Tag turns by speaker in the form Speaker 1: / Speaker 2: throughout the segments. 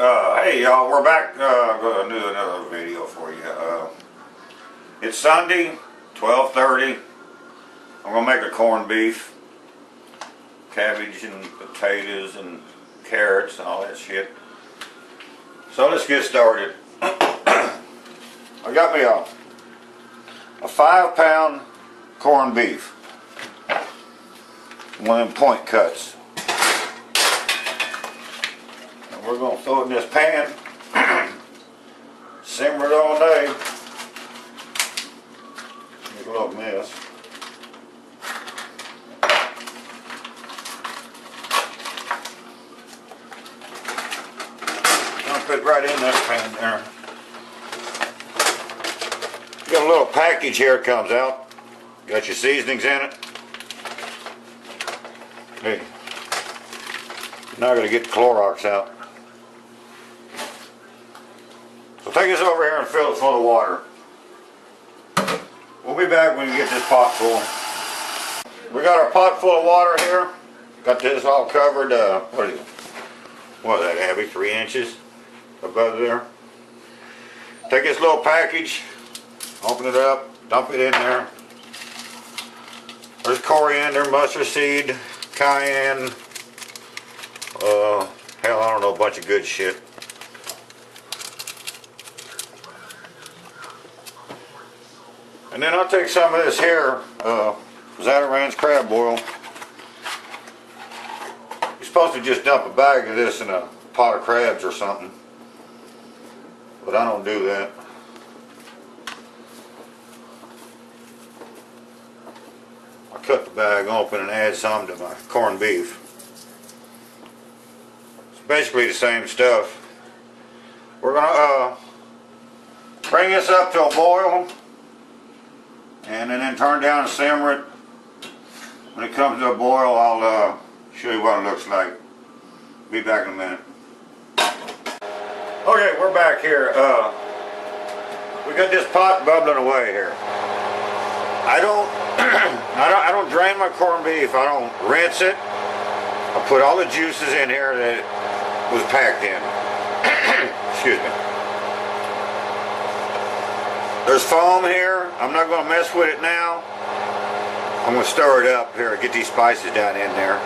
Speaker 1: Hey y'all, we're back. Gonna do another video for you. It's Sunday, 12:30. I'm gonna make a corned beef, cabbage and potatoes and carrots and all that shit. So let's get started. I got me a 5-pound corned beef, one of them point cuts. We're going to throw it in this pan, simmer it all day, make a little mess. I'll put it right in that pan there. Got a little package here, it comes out. Got your seasonings in it. Hey, now I got to get the Clorox out. So take this over here and fill it full of water. We'll be back when we get this pot full. We got our pot full of water here. Got this all covered, what is that, Abby? 3 inches above there. Take this little package, open it up, dump it in there. There's coriander, mustard seed, cayenne, hell, I don't know, a bunch of good shit. And then I'll take some of this here, Zatarain's crab oil. You're supposed to just dump a bag of this in a pot of crabs or something, but I don't do that. I cut the bag open and add some to my corned beef. It's basically the same stuff. We're gonna bring this up to a boil. And then turn down and simmer it. When it comes to a boil, I'll show you what it looks like. Be back in a minute. Okay, we're back here. We got this pot bubbling away here. I don't drain my corned beef. I don't rinse it. I put all the juices in here that it was packed in. Excuse me. There's foam here. I'm not going to mess with it now. I'm going to stir it up here, get these spices down in there.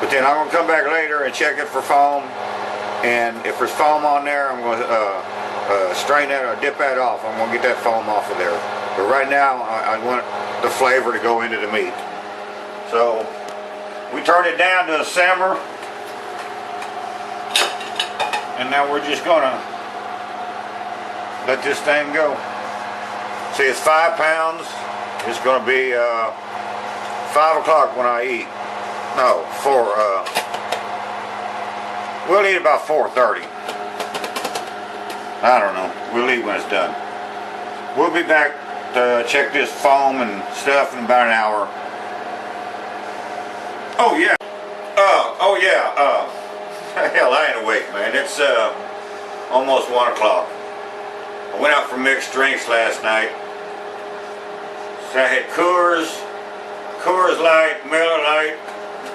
Speaker 1: But then I'm going to come back later and check it for foam. And if there's foam on there, I'm going to strain that or dip that off. I'm going to get that foam off of there. But right now, I want the flavor to go into the meat. So we turn it down to a simmer. And now we're just going to let this thing go. See, it's 5 pounds. It's going to be 5 o'clock when I eat. No, 4. We'll eat about 4:30. I don't know. We'll eat when it's done. We'll be back to check this foam and stuff in about an hour. Oh yeah. Hell, I ain't awake, man. It's almost 1 o'clock. I went out for mixed drinks last night. So I had Coors Light, Miller Lite,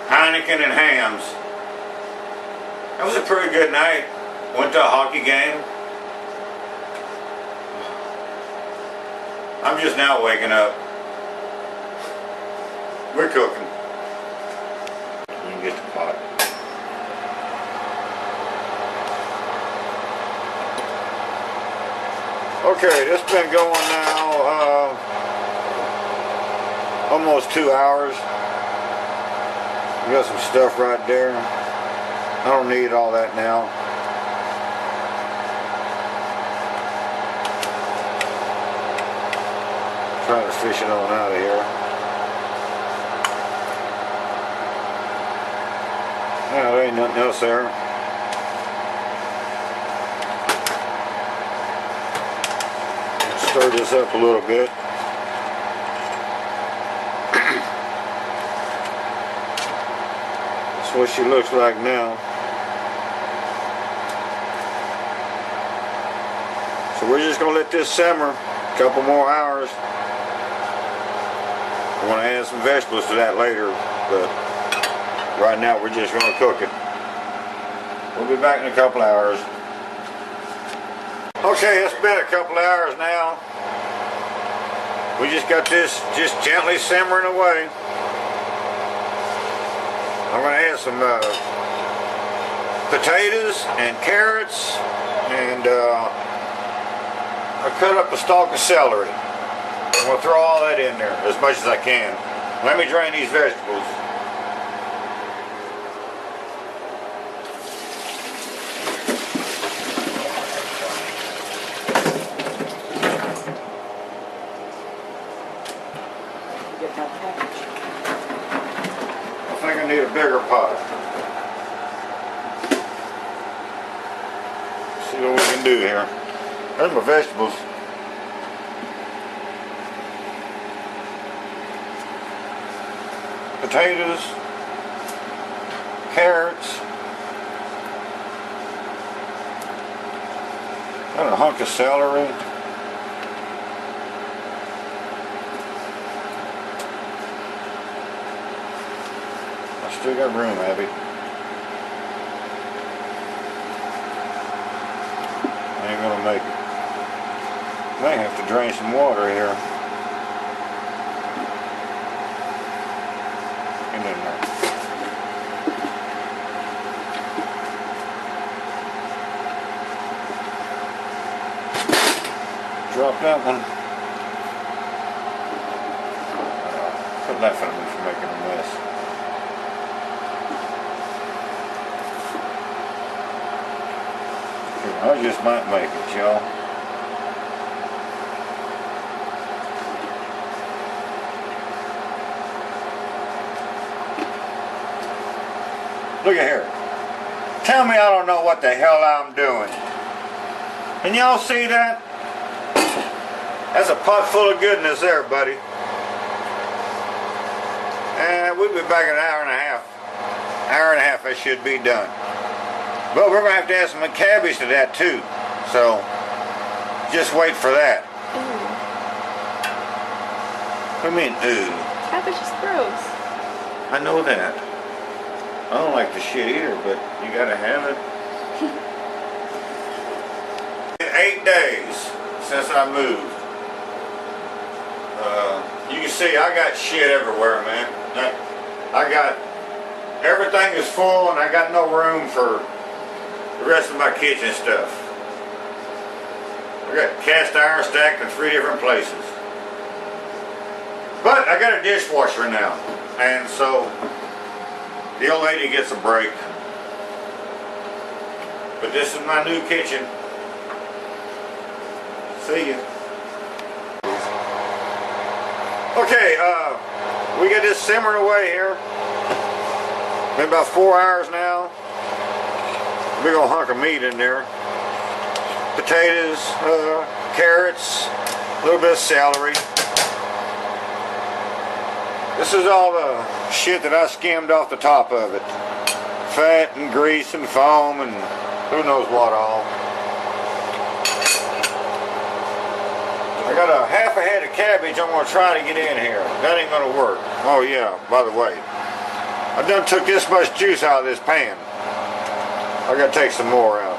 Speaker 1: Heineken, and Hams. That was a pretty good night. Went to a hockey game. I'm just now waking up. We're cooking. You can get the pot. Okay, this has been going now almost 2 hours. We got some stuff right there. I don't need all that now. Trying to fish it on out of here. Yeah, there ain't nothing else there. Stir this up a little bit. That's what she looks like now. So we're just going to let this simmer a couple more hours. I want to add some vegetables to that later, but right now we're just going to cook it. We'll be back in a couple hours. Okay, it's been a couple hours now. We just got this just gently simmering away. I'm going to add some potatoes and carrots, and I cut up a stalk of celery. I'm going to throw all that in there as much as I can. Let me drain these vegetables. I think I need a bigger pot. See what we can do here. There's my vegetables. Potatoes, carrots, and a hunk of celery. I still got room, Abby. I ain't gonna make it. May have to drain some water here. In there. Drop that one. Put that for me for making a mess. I just might make it, y'all. Look at here. Tell me I don't know what the hell I'm doing. Can y'all see that? That's a pot full of goodness there, buddy. And we'll be back in an hour and a half. Hour and a half, that should be done. But we're going to have to add some cabbage to that too. So, just wait for that. Ooh. What do you mean, ooh?
Speaker 2: Cabbage is gross.
Speaker 1: I know that. I don't like the shit either, but you gotta have it. 8 days since I moved. You can see I got shit everywhere, man. I got, everything is full and I got no room for the rest of my kitchen stuff. I got cast iron stacked in 3 different places. But I got a dishwasher now, and so the old lady gets a break. But this is my new kitchen. See ya. Okay, we got this simmering away here. Been about 4 hours now. Big old hunk of meat in there. Potatoes, carrots, a little bit of celery. This is all the shit that I skimmed off the top of it. Fat and grease and foam and who knows what all. I got a half a head of cabbage I'm going to try to get in here. That ain't going to work. Oh yeah, by the way. I done took this much juice out of this pan. I got to take some more out.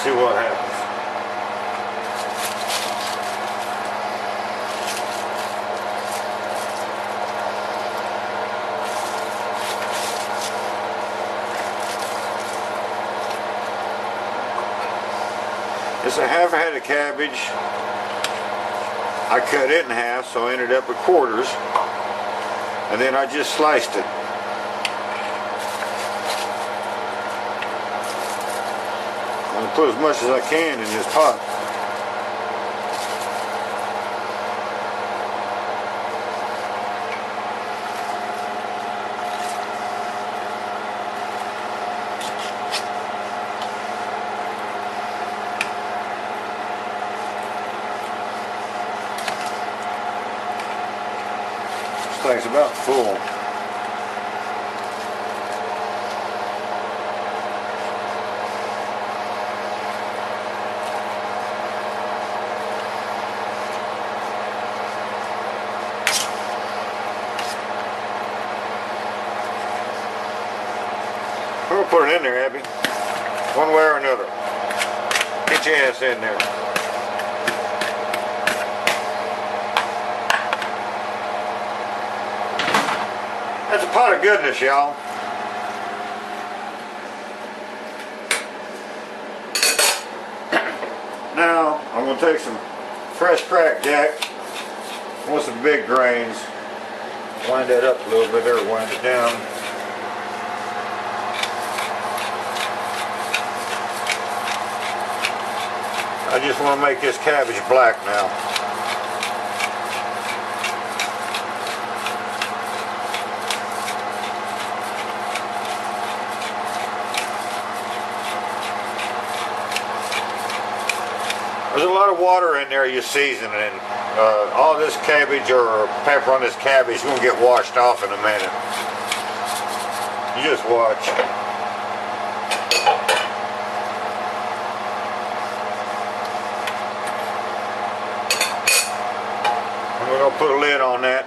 Speaker 1: See what happens. It's a half a head of cabbage. I cut it in half, so I ended up with quarters. And then I just sliced it. I'm going to put as much as I can in this pot. This thing's about full. in there, Abby. One way or another. Get your ass in there. That's a pot of goodness, y'all. Now, I'm going to take some fresh cracked jack. Want some big grains. Wind that up a little bit there, wind it down. I just want to make this cabbage black now. There's a lot of water in there you season, and all this cabbage or pepper on this cabbage is going to get washed off in a minute. You just watch. And we're going to put a lid on that.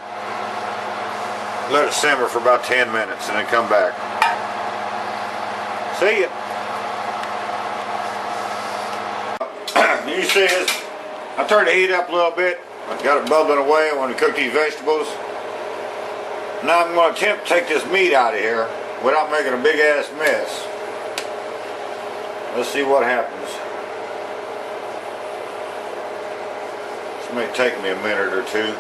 Speaker 1: Let it simmer for about 10 minutes and then come back. See ya. You see this? I turned the heat up a little bit. I got it bubbling away. I want to cook these vegetables. Now I'm going to attempt to take this meat out of here without making a big ass mess. Let's see what happens. This may take me a minute or two.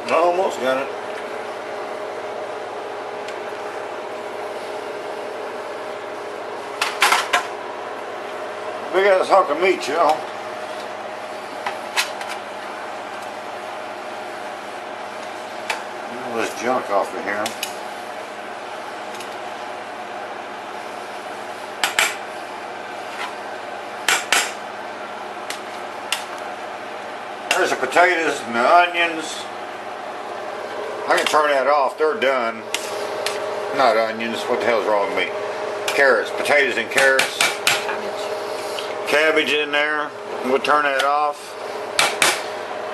Speaker 1: I almost got it. Big ass hunk of meat, y'all. All this junk off of here. There's the potatoes and the onions. I can turn that off. They're done. Not onions. What the hell's wrong with me? Carrots. Potatoes and carrots. Cabbage in there. We'll turn that off.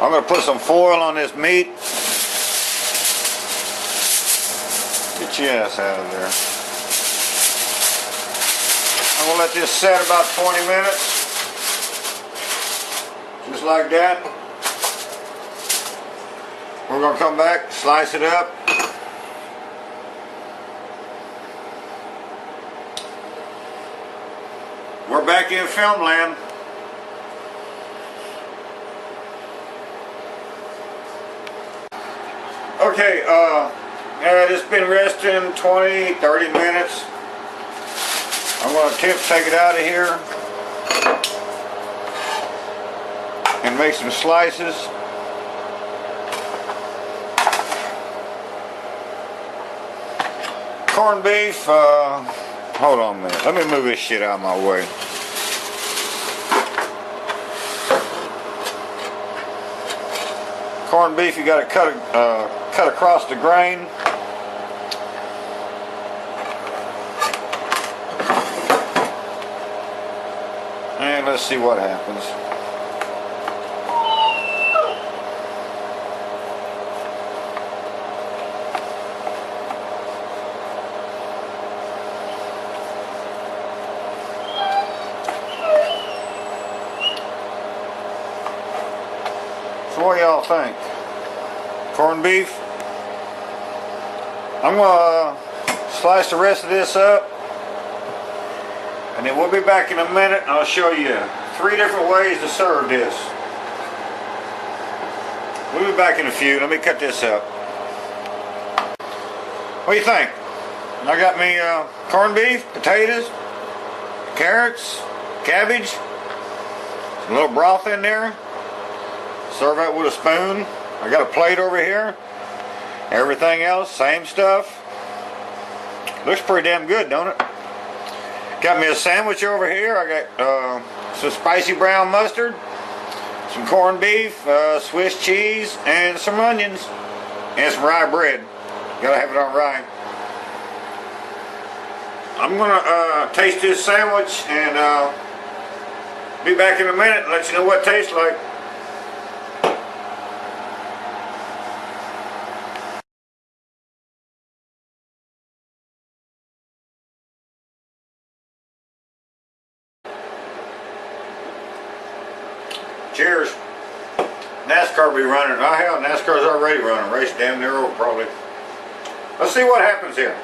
Speaker 1: I'm going to put some foil on this meat. Get your ass out of there. I'm going to let this set about 20 minutes. Just like that. We're going to come back, slice it up. We're back in film land. Okay, it's been resting 20, 30 minutes. I'm going to attempt to take it out of here and make some slices. Corned beef, hold on a minute. Let me move this shit out of my way. Corned beef, you got to cut across the grain. And let's see what happens. So what y'all think? Corned beef? I'm going to slice the rest of this up, and then we'll be back in a minute and I'll show you 3 different ways to serve this. We'll be back in a few. Let me cut this up. What do you think? I got me corned beef, potatoes, carrots, cabbage, some little broth in there. Serve that with a spoon. I got a plate over here. Everything else, same stuff. Looks pretty damn good, don't it? Got me a sandwich over here. I got some spicy brown mustard, some corned beef, Swiss cheese, and some onions, and some rye bread. Gotta have it on rye. I'm gonna taste this sandwich and Be back in a minute and let you know what it tastes like. Cheers. NASCAR be running. Oh hell, NASCAR's already running. Race damn near over probably. Let's see what happens here.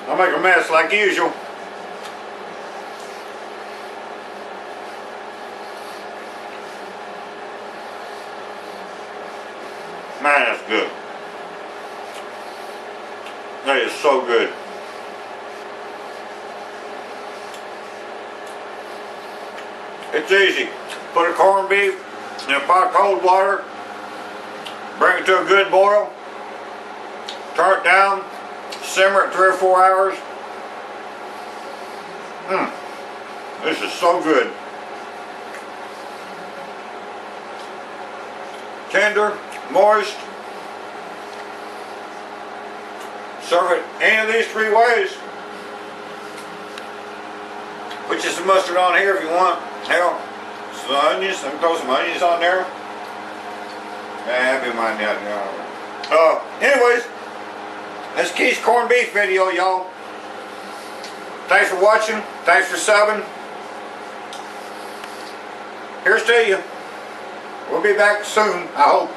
Speaker 1: I'll make a mess like usual. Man, that's good. That is so good. It's easy. Put a corned beef in a pot of cold water, bring it to a good boil, turn it down, simmer it 3 or 4 hours. This is so good. Tender, moist. Serve it any of these 3 ways. Put you some mustard on here if you want. Hell, some onions. Let me throw some onions on there. Be mine now. Anyways, that's Keith's corned beef video, y'all. Thanks for watching. Thanks for subbing. Here's to you. We'll be back soon, I hope.